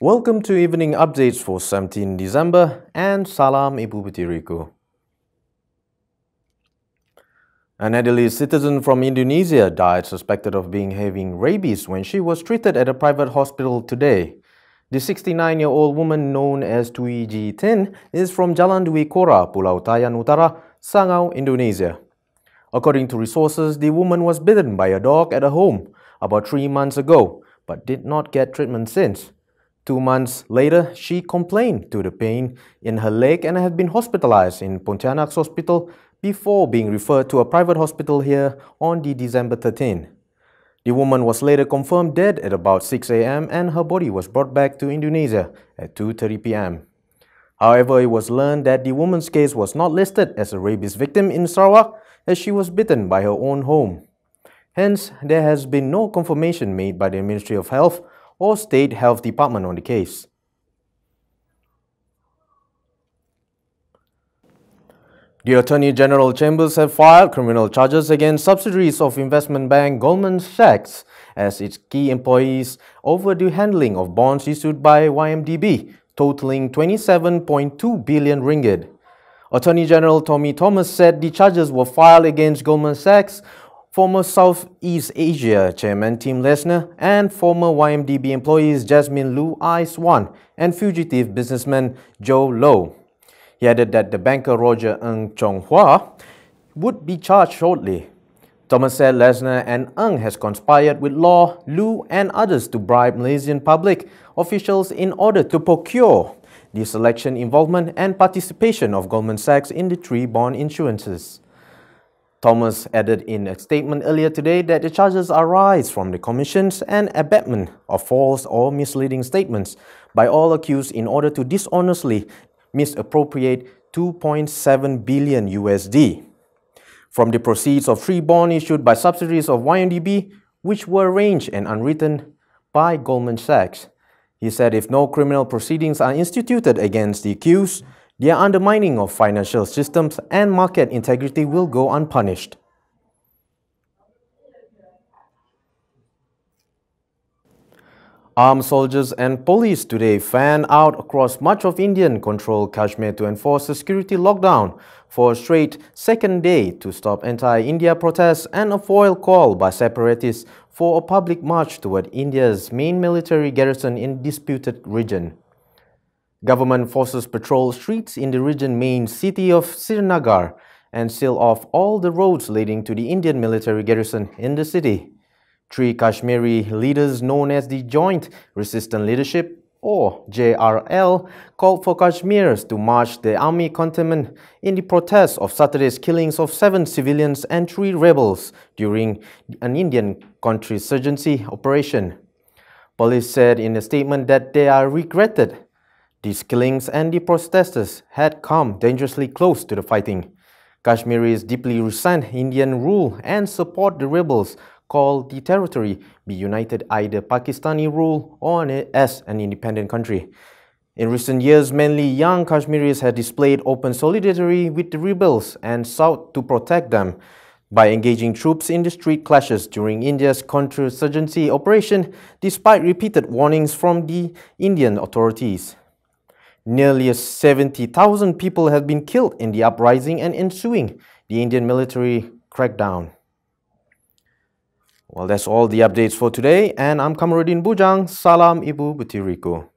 Welcome to Evening Updates for 17 December and Salam Ibu Betiriku. An elderly citizen from Indonesia died suspected of having rabies when she was treated at a private hospital today. The 69-year-old woman known as Tui Ji Tin is from Jalan Dwi Kora, Pulau Tayan Utara, Sangau, Indonesia. According to resources, the woman was bitten by a dog at a home about 3 months ago, but did not get treatment since. 2 months later, she complained to the pain in her leg and had been hospitalized in Pontianak's hospital before being referred to a private hospital here on December 13. The woman was later confirmed dead at about 6 a.m. and her body was brought back to Indonesia at 2:30 p.m. However, it was learned that the woman's case was not listed as a rabies victim in Sarawak as she was bitten by her own home. Hence, there has been no confirmation made by the Ministry of Health or State Health Department on the case. The Attorney General Chambers have filed criminal charges against subsidiaries of investment bank Goldman Sachs as its key employees over the handling of bonds issued by YMDB, totaling 27.2 billion ringgit. Attorney General Tommy Thomas said the charges were filed against Goldman Sachs, former Southeast Asia Chairman Tim Lesner, and former YMDB employees Jasmine Lu Ai Swan and fugitive businessman Joe Low. He added that the banker Roger Ng Chong Hua would be charged shortly. Thomas said Lesner and Ng has conspired with Law, Lu and others to bribe Malaysian public officials in order to procure the selection, involvement and participation of Goldman Sachs in the 3 bond issuances. Thomas added in a statement earlier today that the charges arise from the commissions and abetment of false or misleading statements by all accused in order to dishonestly misappropriate 2.7 billion USD from the proceeds of 3 bonds issued by subsidiaries of YMDB, which were arranged and underwritten by Goldman Sachs. He said if no criminal proceedings are instituted against the accused, their undermining of financial systems and market integrity will go unpunished. Armed soldiers and police today fanned out across much of Indian-controlled Kashmir to enforce a security lockdown for a straight second day to stop anti-India protests and a foil call by separatists for a public march toward India's main military garrison in disputed region. Government forces patrol streets in the region's main city of Srinagar and seal off all the roads leading to the Indian military garrison in the city. 3 Kashmiri leaders known as the Joint Resistance Leadership or JRL called for Kashmirs to march the army cantonment in the protest of Saturday's killings of 7 civilians and 3 rebels during an Indian counterinsurgency operation. Police said in a statement that they are regretted these killings and the protesters had come dangerously close to the fighting. Kashmiris deeply resent Indian rule and support the rebels called the territory be united either Pakistani rule or as an independent country. In recent years, mainly young Kashmiris have displayed open solidarity with the rebels and sought to protect them by engaging troops in the street clashes during India's counterinsurgency operation, despite repeated warnings from the Indian authorities. Nearly 70,000 people have been killed in the uprising and ensuing the Indian military crackdown. Well, that's all the updates for today, and I'm Kamaruddin Bujang. Salam Ibu Betiriku.